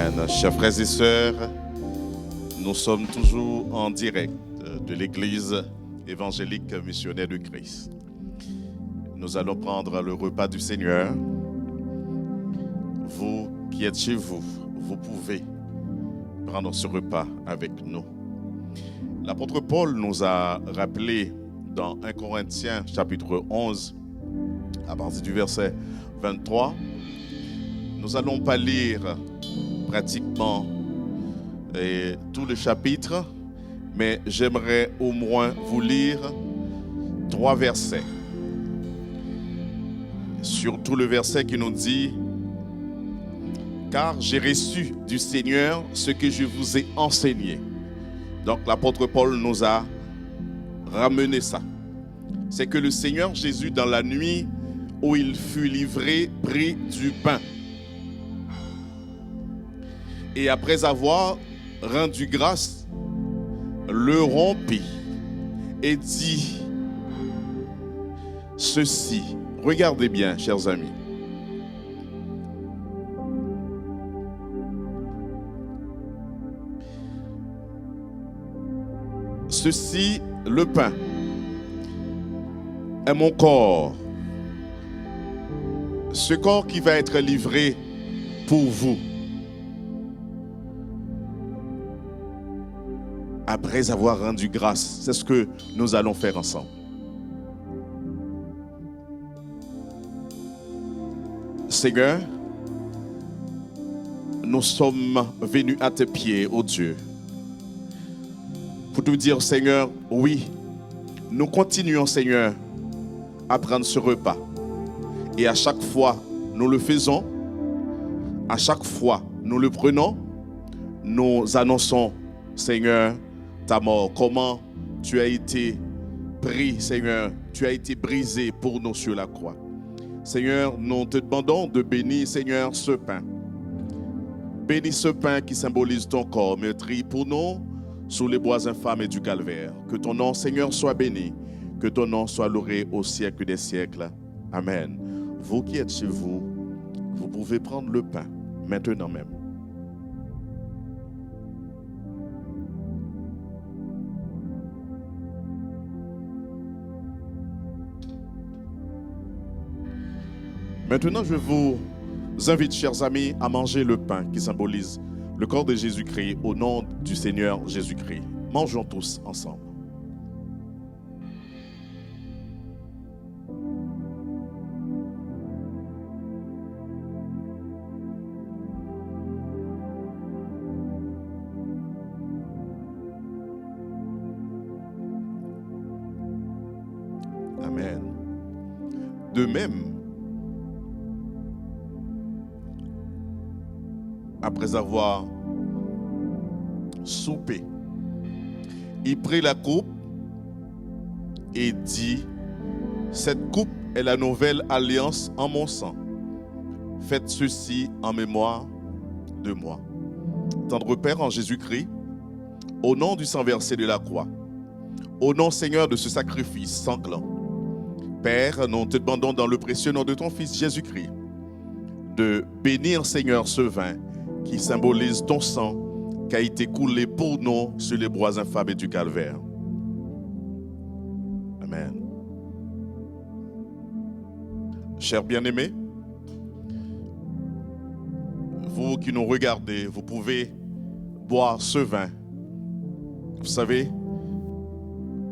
Amen. Chers frères et sœurs, nous sommes toujours en direct de l'Église évangélique missionnaire de Christ. Nous allons prendre le repas du Seigneur. Vous qui êtes chez vous, vous pouvez prendre ce repas avec nous. L'apôtre Paul nous a rappelé dans 1 Corinthiens chapitre 11, à partir du verset 23, nous n'allons pas lire pratiquement tout le chapitre, mais j'aimerais au moins vous lire 3 versets. Surtout le verset qui nous dit « Car j'ai reçu du Seigneur ce que je vous ai enseigné ». Donc l'apôtre Paul nous a ramené ça. C'est que le Seigneur Jésus, dans la nuit où il fut livré, prit du pain. Et après avoir rendu grâce, le rompit et dit ceci. Regardez bien, chers amis. Ceci, le pain, est mon corps. Ce corps qui va être livré pour vous. Après avoir rendu grâce, c'est ce que nous allons faire ensemble. Seigneur, nous sommes venus à tes pieds, ô Dieu, pour te dire, Seigneur, oui, nous continuons, Seigneur, à prendre ce repas. Et à chaque fois, nous le faisons. À chaque fois, nous le prenons. Nous annonçons, Seigneur, ta mort. Comment tu as été pris, Seigneur. Tu as été brisé pour nous sur la croix. Seigneur, nous te demandons de bénir, Seigneur, ce pain. Bénis ce pain qui symbolise ton corps meurtri pour nous sous les bois infâmes du calvaire. Que ton nom, Seigneur, soit béni. Que ton nom soit loué au siècle des siècles. Amen. Vous qui êtes chez vous, vous pouvez prendre le pain maintenant même. Maintenant, je vous invite, chers amis, à manger le pain qui symbolise le corps de Jésus-Christ au nom du Seigneur Jésus-Christ. Mangeons tous ensemble. Amen. De même, après avoir soupé, il prit la coupe et dit, cette coupe est la nouvelle alliance en mon sang. Faites ceci en mémoire de moi. Tendre Père en Jésus-Christ, au nom du sang versé de la croix, au nom, Seigneur, de ce sacrifice sanglant, Père, nous te demandons dans le précieux nom de ton Fils Jésus-Christ de bénir, Seigneur, ce vin qui symbolise ton sang qui a été coulé pour nous sur les bois infâmes du calvaire. Amen. Chers bien-aimés, vous qui nous regardez, vous pouvez boire ce vin. Vous savez,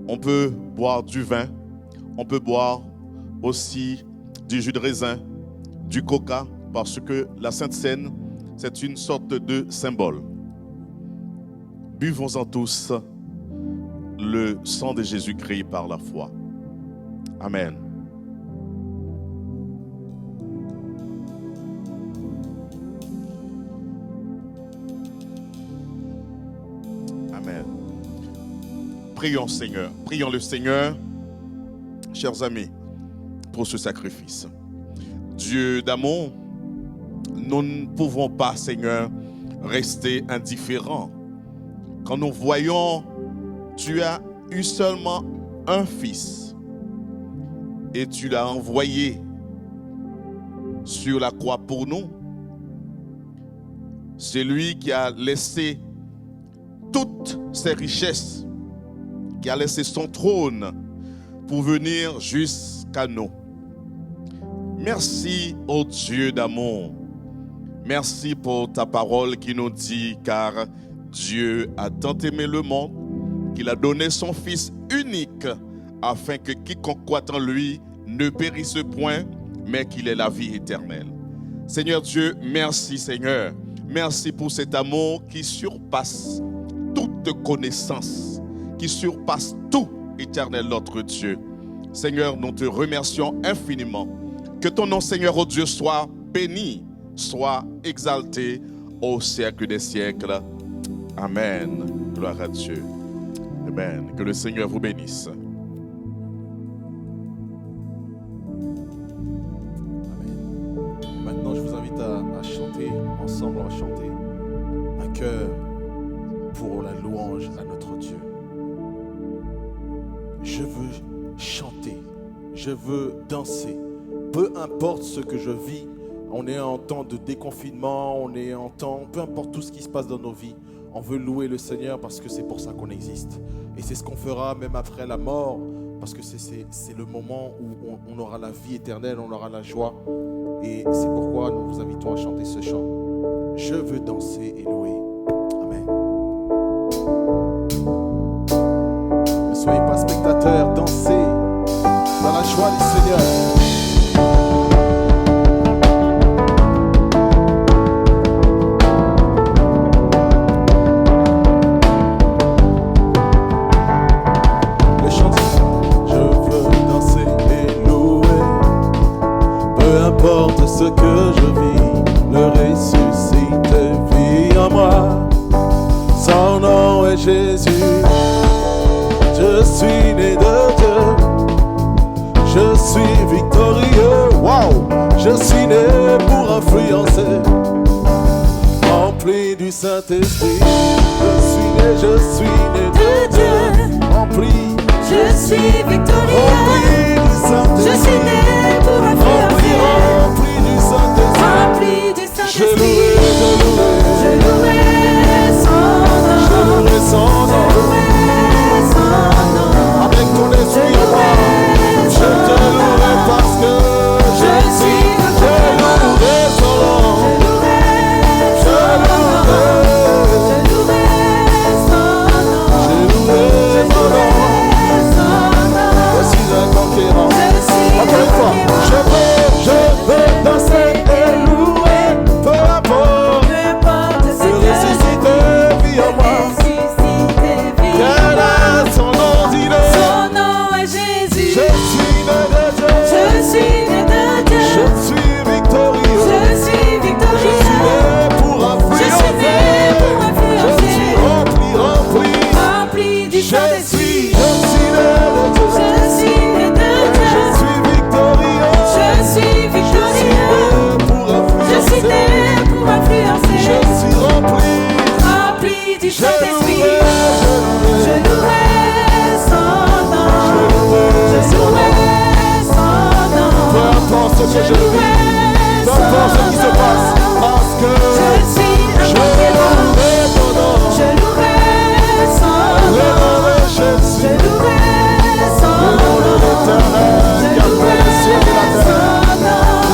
on peut boire du vin, on peut boire aussi du jus de raisin, du coca, parce que la Sainte Seine, c'est une sorte de symbole. Buvons-en tous le sang de Jésus-Christ par la foi. Amen. Amen. Prions, Seigneur. Prions le Seigneur, chers amis, pour ce sacrifice. Dieu d'amour, nous ne pouvons pas, Seigneur, rester indifférents. Quand nous voyons, tu as eu seulement un fils et tu l'as envoyé sur la croix pour nous. celui qui a laissé toutes ses richesses, qui a laissé son trône pour venir jusqu'à nous. Merci, ô Dieu d'amour. Merci pour ta parole qui nous dit, car Dieu a tant aimé le monde qu'il a donné son Fils unique afin que quiconque croit en lui ne périsse point, mais qu'il ait la vie éternelle. Seigneur Dieu, merci Seigneur. Merci pour cet amour qui surpasse toute connaissance, qui surpasse tout, éternel notre Dieu. Seigneur, nous te remercions infiniment. Que ton nom, Seigneur, ô Dieu, soit béni, soit exalté au siècle des siècles. Amen. Gloire à Dieu. Amen. Que le Seigneur vous bénisse. Amen. Et maintenant, je vous invite à chanter ensemble, on va chanter un chœur pour la louange à notre Dieu. Je veux chanter, je veux danser, peu importe ce que je vis. On est en temps de déconfinement, on est en temps, peu importe tout ce qui se passe dans nos vies, on veut louer le Seigneur parce que c'est pour ça qu'on existe. Et c'est ce qu'on fera même après la mort, parce que c'est le moment où on aura la vie éternelle, on aura la joie. Et c'est pourquoi nous vous invitons à chanter ce chant. Je veux danser et louer. Amen. Ne soyez pas spectateurs, dansez dans la joie du Seigneur. Ce que je vis, le ressuscité vit en moi. Son nom est Jésus. Je suis né de Dieu. Je suis victorieux. Wow! Je suis né pour influencer. Rempli du Saint-Esprit. Je suis né de Dieu. Rempli. Je suis victorieux. Rempli du Saint-Esprit. Je suis né pour influencer. Rempli du Saint-Esprit. Je louerai son nom. Je louerai son nom. Avec ton esprit en moi, je te louerai parce que je suis. Je louerai son nom. Je louerai son nom. Je suis un conquérant. Encore une fois, je veux danser et louer, peu importe, le ressuscité vit en moi. Quel est son nom, dis-le. Son nom est Jésus. Je suis né de Dieu. Je suis né de Dieu. Je suis victorieux. Je suis victorieux. Je suis né pour influencer. Je suis rempli. Rempli du Saint-Esprit. Je suis né de Dieu. Je suis né de Dieu. Je suis victorieux. Je suis victorieux. Je suis né pour influencer. Je suis rempli du Saint-Esprit. Je louerai son nom. Je louerai son nom. Peu importe ce que je vis, peu importe ce qui se passe, parce que je suis un conquérant. Je louerai son nom. Je louerai son nom. Je louerai son nom. Je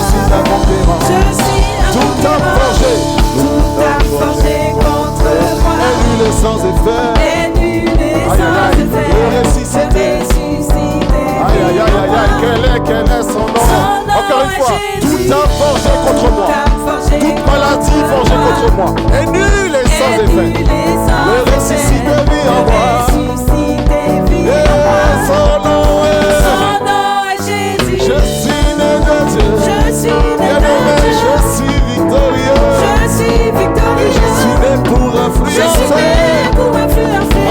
suis un conquérant. Je suis un Tout a forgé contre moi. Et nul est sans effet. Et nul est sans effet. Le ressuscité. Aïe, aïe, aïe, aïe, quel est son nom? Encore une fois, tout a forgé contre moi. Toute maladie forgée contre moi. Et nul est sans effet. Le ressuscité vit en moi. Et son nom est Jésus. Je suis né de Dieu. Je suis né Bien-aimé, de Dieu. je suis victorieux. Je suis victorieux. Et je suis né pour Je suis influencer. né pour influencer.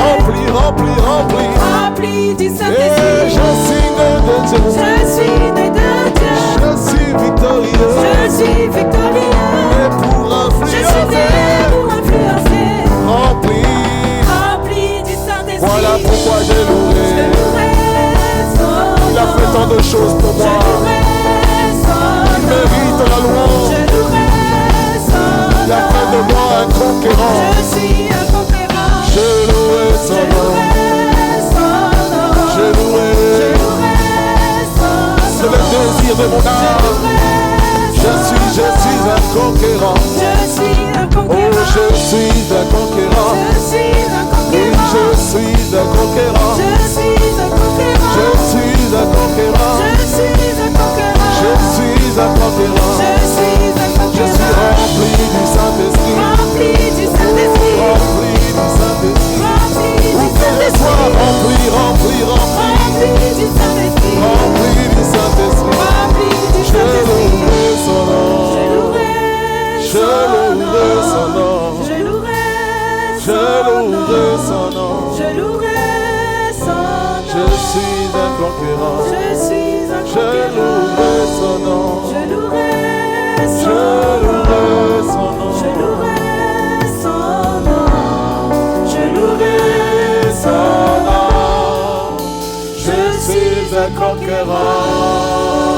Rempli du Et Saint-Esprit. je suis né de Dieu. Je suis né de Dieu. Je suis victorieux. Je suis victorieux. Né pour Je suis influencer. né pour influencer. Rempli. Du Saint-Esprit. Voilà pourquoi j'ai Je loué. louerai son Il a fait tant de choses pour Je moi. louerai son Il mérite la louange. Je louerai son Il a fait de moi un conquérant. Je suis un conquérant. Je louerai son nom. Je louerai. C'est le désir de mon âme. Je suis un conquérant. Je suis un Oh, conquérant. je suis un conquérant. Je suis un Oui, conquérant. je suis un conquérant. Je suis un conquérant. Je suis un conquérant. Je suis un conquérant. Je suis un conquérant. Je suis un Je suis conquérant. rempli du Saint-Esprit. Rempli du Saint-Esprit. Rempli du Saint-Esprit. Rempli du Sois Saint-Esprit. rempli, rempli, rempli. Rempli du Saint-Esprit. Rempli du Saint-Esprit. Rempli du Je Saint-Esprit. louerai son nom. Je louerai Je louerai son nom. Je louerai Je louerai son nom. Je louerai son nom. Je suis un conquérant. Je suis un Je conquérant. louerai son nom. Je louerai Je son nom. louerai son nom. Je louerai son nom. Je louerai son nom. Je suis un conquérant.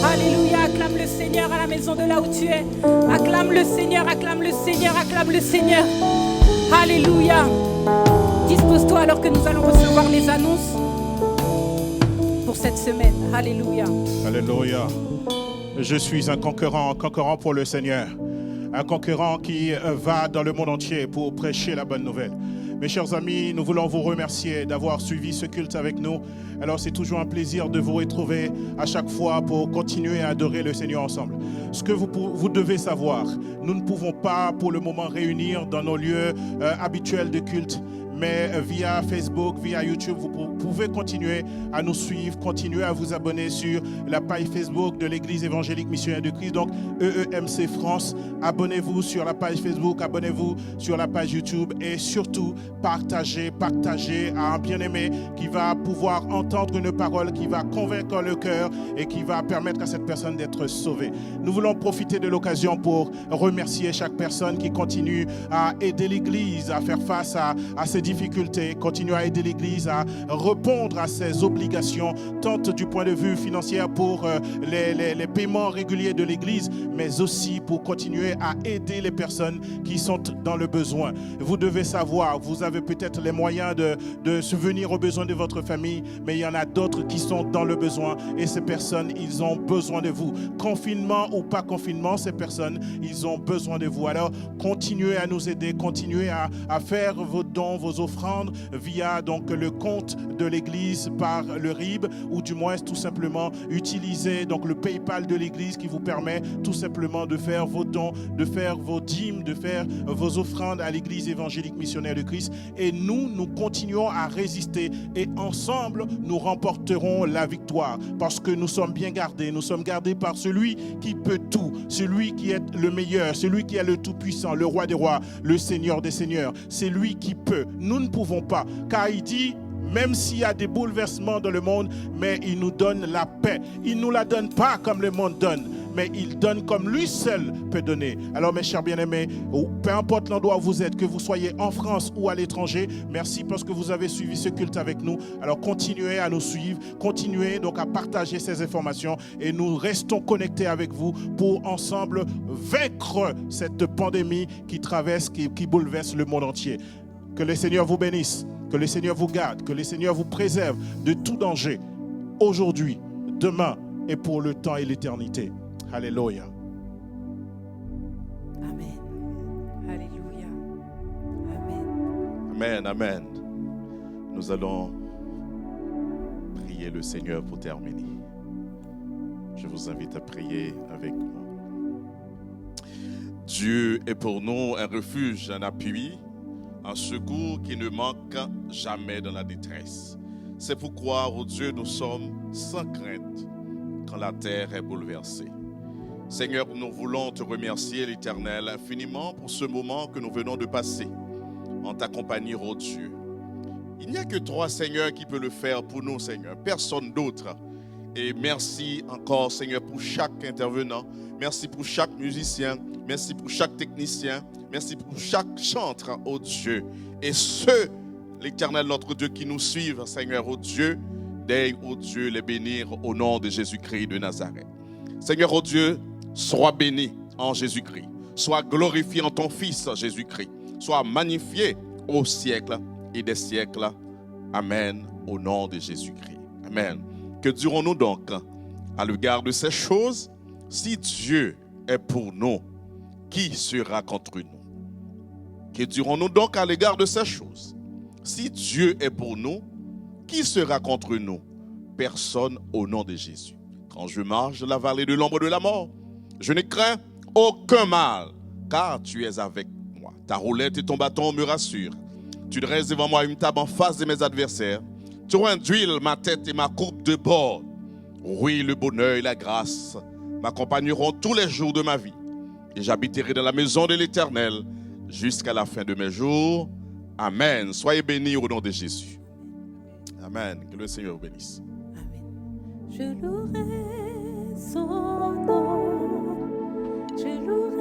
Alléluia, acclame le Seigneur à la maison de là où tu es. Acclame le Seigneur, acclame le Seigneur, acclame le Seigneur. Alléluia. Dispose-toi alors que nous allons recevoir les annonces pour cette semaine. Alléluia. Alléluia. Je suis un conquérant pour le Seigneur. Un conquérant qui va dans le monde entier pour prêcher la bonne nouvelle. Mes chers amis, nous voulons vous remercier d'avoir suivi ce culte avec nous. Alors c'est toujours un plaisir de vous retrouver à chaque fois pour continuer à adorer le Seigneur ensemble. Ce que vous devez savoir, nous ne pouvons pas pour le moment réunir dans nos lieux habituels de culte, mais via Facebook, via YouTube, vous pouvez continuer à nous suivre, continuer à vous abonner sur la page Facebook de l'Église évangélique missionnaire de Christ, donc EEMC France. Abonnez-vous sur la page Facebook, abonnez-vous sur la page YouTube et surtout partagez à un bien-aimé qui va pouvoir entendre une parole qui va convaincre le cœur et qui va permettre à cette personne d'être sauvée. Nous voulons profiter de l'occasion pour remercier chaque personne qui continue à aider l'Église à faire face à ces difficultés, continue à aider l'Église à répondre à ses obligations, tant du point de vue financier pour les paiements réguliers de l'Église, mais aussi pour continuer à aider les personnes qui sont dans le besoin. Vous devez savoir, vous avez peut-être les moyens de subvenir aux besoins de votre famille, mais il y en a d'autres qui sont dans le besoin et ces personnes, ils ont besoin de vous. Confinement ou pas confinement, ces personnes, ils ont besoin de vous. Alors, continuez à nous aider, continuez à faire vos dons, vos offrandes via donc le compte de l'Église par le RIB, ou du moins tout simplement utiliser donc le PayPal de l'Église qui vous permet tout simplement de faire vos dons, de faire vos dîmes, de faire vos offrandes à l'Église évangélique missionnaire de Christ. Et nous continuons à résister et ensemble nous remporterons la victoire parce que nous sommes bien gardés. Nous sommes gardés par celui qui peut tout, celui qui est le meilleur, celui qui est le tout-puissant, le roi des rois, le Seigneur des seigneurs. C'est lui qui peut. Nous ne pouvons pas, car il dit, même s'il y a des bouleversements dans le monde, mais il nous donne la paix. Il ne nous la donne pas comme le monde donne, mais il donne comme lui seul peut donner. Alors mes chers bien-aimés, peu importe l'endroit où vous êtes, que vous soyez en France ou à l'étranger, merci parce que vous avez suivi ce culte avec nous. Alors continuez à nous suivre, continuez donc à partager ces informations et nous restons connectés avec vous pour ensemble vaincre cette pandémie qui traverse, qui bouleverse le monde entier. Que le Seigneur vous bénisse, que le Seigneur vous garde, que le Seigneur vous préserve de tout danger, aujourd'hui, demain et pour le temps et l'éternité. Alléluia. Amen. Alléluia. Amen. Amen, amen. Nous allons prier le Seigneur pour terminer. Je vous invite à prier avec moi. Dieu est pour nous un refuge, un appui, un secours qui ne manque jamais dans la détresse. C'est pourquoi, ô Dieu, nous sommes sans crainte quand la terre est bouleversée. Seigneur, nous voulons te remercier, l'Éternel, infiniment pour ce moment que nous venons de passer en ta compagnie, ô Dieu. Il n'y a que toi, Seigneur, qui peut le faire pour nous, Seigneur. Personne d'autre. Et merci encore, Seigneur, pour chaque intervenant. Merci pour chaque musicien. Merci pour chaque technicien. Merci pour chaque chantre, ô Dieu. Et ceux, l'Éternel, notre Dieu, qui nous suivent, Seigneur, ô Dieu, daigne, ô Dieu, les bénir au nom de Jésus-Christ de Nazareth. Seigneur, ô Dieu, sois béni en Jésus-Christ. Sois glorifié en ton Fils Jésus-Christ. Sois magnifié au siècle et des siècles. Amen. Au nom de Jésus-Christ. Amen. Que dirons-nous donc à l'égard de ces choses? Si Dieu est pour nous, qui sera contre nous? Que dirons-nous donc à l'égard de ces choses? Si Dieu est pour nous, qui sera contre nous? Personne au nom de Jésus. Quand je marche dans la vallée de l'ombre de la mort, je ne crains aucun mal, car tu es avec moi. Ta roulette et ton bâton me rassurent. Tu dresses devant moi une table en face de mes adversaires. Tu induis ma tête et ma coupe de bord. Oui, le bonheur et la grâce m'accompagneront tous les jours de ma vie. Et j'habiterai dans la maison de l'Éternel jusqu'à la fin de mes jours. Amen. Soyez bénis au nom de Jésus. Amen. Que le Seigneur vous bénisse. Amen. Je louerai son nom. Je louerai